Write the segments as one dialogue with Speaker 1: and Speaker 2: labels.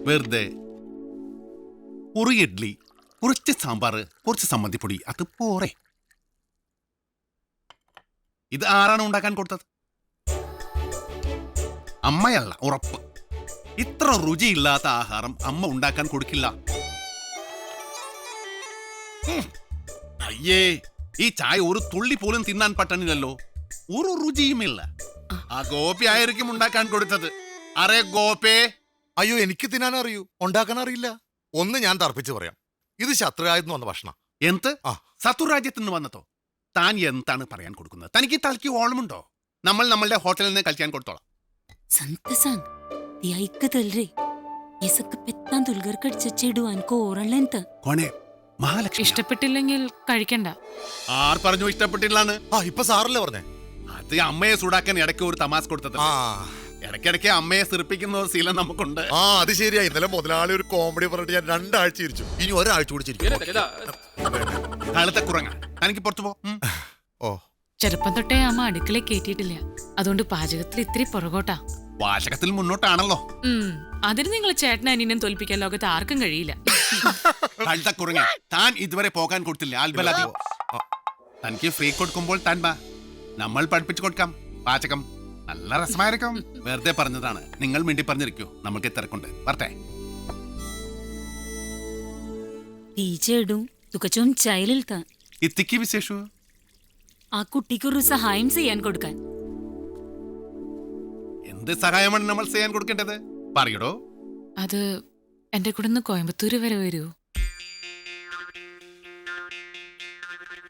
Speaker 1: വെറുതെ ഒരു ഇഡ്ലി, കുറച്ച് സാമ്പാർ, കുറച്ച് സമ്മന്തിപ്പൊടി, അത് പോരെ. ഇത് ആരാണ് ഉണ്ടാക്കാൻ കൊടുത്തത്? അമ്മയല്ല, ഉറപ്പ്. ഇത്ര രുചിയില്ലാത്ത ആഹാരം അമ്മ ഉണ്ടാക്കാൻ കൊടുക്കില്ല. അയ്യേ, ഈ ചായ ഒരു തുള്ളി പോലും തിന്നാൻ പറ്റണില്ലല്ലോ. ഒരു രുചിയുമില്ല. ആ ഗോപി ആയിരിക്കും ഉണ്ടാക്കാൻ കൊടുത്തത്. അറേ ഗോപേ.
Speaker 2: അയ്യോ, എനിക്ക് തിന്നാൻ അറിയൂ, ഉണ്ടാക്കാൻ അറിയില്ല. ഒന്ന് ഞാൻ തർപ്പിച്ച് പറയാം, ഇത് ശത്രുരാജ്യത്ത് വന്ന ഭക്ഷണം.
Speaker 1: എന്ത്? ശത്രുരാജ്യത്ത് നിന്ന് വന്നതോ? താൻ എന്താണ് പറയാൻ കൊടുക്കുന്നത്? തനിക്ക് തലയ്ക്ക് ഓളമുണ്ടോ? നമ്മൾ നമ്മളുടെ ഹോട്ടലിൽ നിന്ന് കഴിക്കാൻ കൊടുത്തോളാം.
Speaker 3: ഇഷ്ടപ്പെട്ടില്ലെങ്കിൽ കഴിക്കണ്ട.
Speaker 1: ആർ പറഞ്ഞു ഇഷ്ടപ്പെട്ടില്ലാന്ന്?
Speaker 2: ഇപ്പൊ സാറല്ലേ പറഞ്ഞേ?
Speaker 1: അത് അമ്മയെ ചൂടാക്കാൻ ഇടയ്ക്ക് ഒരു തമാശ കൊടുത്തത്. ഇടയ്ക്കിടയ്ക്ക് അമ്മയെ സിറിപ്പിക്കുന്ന ഒരു ശീലം നമുക്കുണ്ട്.
Speaker 2: അത് ശരിയാ. ഇന്നലെ മുതലാളി ഒരു കോമഡി പറഞ്ഞിട്ട് ഞാൻ 2 ആഴ്ച ചിരിച്ചു. ഇനി ഒരാഴ്ച കൂടി ചിരിക്കും.
Speaker 1: കാലത്തെ കുറങ്ങ, തനിക്ക് പുറത്തു പോ.
Speaker 3: ചെറുപ്പം തൊട്ടേ അമ്മ അടുക്കളയിൽ കേറ്റിയിട്ടില്ല, അതുകൊണ്ട് പാചകത്തിൽ ഇത്തിരി പുറകോട്ടാ.
Speaker 1: പാചകത്തിൽ മുന്നോട്ടാണല്ലോ.
Speaker 3: അതിന് നിങ്ങൾ ചേട്ടനും അനിയനും തോൽപ്പിക്കാൻ ലോകത്ത് ആർക്കും കഴിയില്ല.
Speaker 1: കാലത്തെ കുറങ്ങ, താൻ ഇതുവരെ പോകാൻ കൊടുത്തില്ല. ആൽബലാതി തനിക്ക് ഫ്രീ കൊടുക്കുമ്പോൾ താൻ വാ, നമ്മൾ പഠിപ്പിച്ചു കൊടുക്കാം പാചകം. നല്ല രസമായിരിക്കും. വെറുതെ പറഞ്ഞതാണ്. നിങ്ങൾ മിണ്ടി പറഞ്ഞിരിക്കൂ, നമുക്ക് തിരക്കുണ്ട്. വരട്ടെ.
Speaker 3: ഇത്തിക്ക്
Speaker 1: വിശേഷു
Speaker 3: ആ കുട്ടിക്കൊരു സഹായം ചെയ്യാൻ കൊടുക്കാൻ.
Speaker 1: എന്ത് സഹായമാണ് നമ്മൾ ചെയ്യാൻ കൊടുക്കേണ്ടത്? പറയടോ.
Speaker 3: അത് എന്റെ കൂടെ ഒന്ന് കോയമ്പത്തൂര് വരെ വരുമോ?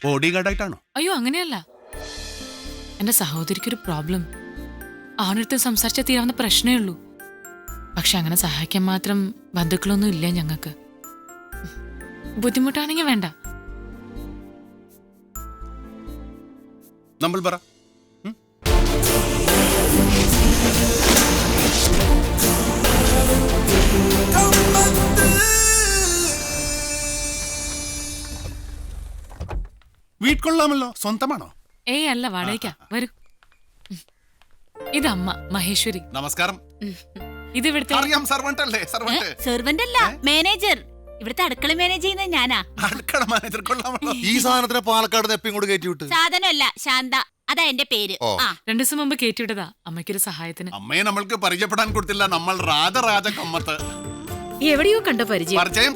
Speaker 1: ബോഡി ഗാർഡായിട്ടാണോ?
Speaker 3: അയ്യോ, അങ്ങനെയല്ല. എന്റെ സഹോദരിക്കൊരു പ്രോബ്ലം. ആണടുത്ത് സംസാരിച്ചാൽ തീരാവുന്ന പ്രശ്നമേ ഉള്ളൂ. പക്ഷെ അങ്ങനെ സഹായിക്കാൻ മാത്രം ബന്ധുക്കളൊന്നും ഇല്ല ഞങ്ങൾക്ക്. ബുദ്ധിമുട്ടാണെങ്കിൽ വേണ്ട.
Speaker 1: നമ്മൾ പറ. വീട്ട്കൊള്ളാമല്ലോ. സ്വന്തമാണോ?
Speaker 3: അല്ല, വാടകയ്ക്കാ. വരൂ. ഇതമ്മ മഹേശ്വരി.
Speaker 1: നമസ്കാരം.
Speaker 3: ഇത് ഇവിടുത്തെ
Speaker 4: സെർവന്റ് അല്ല, മാനേജർ. ഇവിടുത്തെ അടുക്കള മാനേജ് ചെയ്യുന്നത് ഞാനാ.
Speaker 1: അടുക്കള മാനേജർ കൊള്ളാമല്ലോ.
Speaker 2: ഈ സാധനത്തിന് പാലക്കാട് എപ്പം ഇങ്ങോട്ട് കയറ്റി വിട്ടു?
Speaker 4: സാധനമല്ല, ശാന്ത, അതാ എന്റെ പേര്.
Speaker 3: 2 ദിവസം മുമ്പ് കയറ്റിവിട്ടതാ അമ്മയ്ക്കൊരു സഹായത്തിന്.
Speaker 1: അമ്മയെ നമ്മൾക്ക് പരിചയപ്പെടാൻ കൊടുത്തില്ല. നമ്മൾ രാജ കമ്മത്ത്
Speaker 4: എവിടെയോ കണ്ട പരിചയം.
Speaker 1: പരിചയം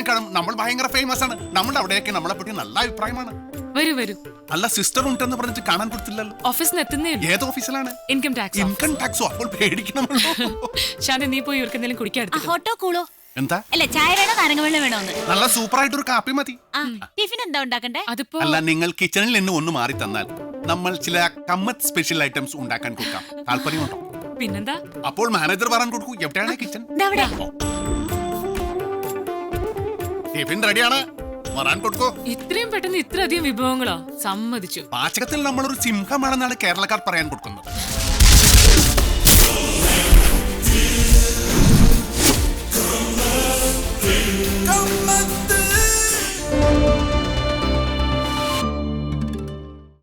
Speaker 1: കാണും. നമ്മൾ ഭയങ്കര ഫേമസ് ആണ്. നമ്മുടെ അവിടെയൊക്കെ നമ്മളെ പറ്റി നല്ല അഭിപ്രായമാണ്.
Speaker 3: വരൂ വരൂ.
Speaker 1: അല്ല, സിസ്റ്റർ ഉണ്ടെന്ന് പറഞ്ഞിട്ട് കാണാൻ കൊടുത്തില്ലല്ലോ.
Speaker 3: ഓഫീസിൽ എത്തുന്നേ.
Speaker 1: ഏത് ഓഫീസിലാണ്?
Speaker 3: ഇൻകം ടാക്സോ?
Speaker 1: അപ്പോൾ പേടിക്കണമല്ലോ.
Speaker 3: ശാന്ത, നീ പോയി ഇവർക്ക് എന്തെങ്കിലും കുടിക്കാൻ.
Speaker 4: ഹോട്ടോ കൂളോ?
Speaker 1: എന്താ?
Speaker 4: അല്ല, ചായ വേണോ നാരങ്ങ വെള്ളം വേണോ?
Speaker 1: നല്ല സൂപ്പർ ആയിട്ടൊരു കാപ്പി മതി.
Speaker 4: ടിഫിൻ എന്താ ഉണ്ടാക്കണ്ടേ?
Speaker 1: അല്ല, നിങ്ങൾ കിച്ചണിൽ നിന്ന് ഒന്ന് മാറി തന്നാൽ നമ്മൾ ചില കമ്മത്ത് സ്പെഷ്യൽ ഐറ്റംസ് ഉണ്ടാക്കാൻ കൊടുക്കാം. താല്പര്യമുണ്ടോ?
Speaker 3: പിന്നെന്താ?
Speaker 1: അപ്പോൾ മാനേജർ പറയാൻ കൊടുക്കൂ. എവിടെയാണ് കിച്ചൺ? ടിഫിൻ റെഡിയാണ്, വരാൻ കൊടുക്കൂ.
Speaker 3: ഇത്രയും പെട്ടെന്ന് ഇത്രയധികം വിഭവങ്ങളോ? സമ്മതിച്ചു.
Speaker 1: പാചകത്തിൽ നമ്മളൊരു സിംഹമാണെന്നാണ് കേരളക്കാർ പറയാൻ കൊടുക്കുന്നത്.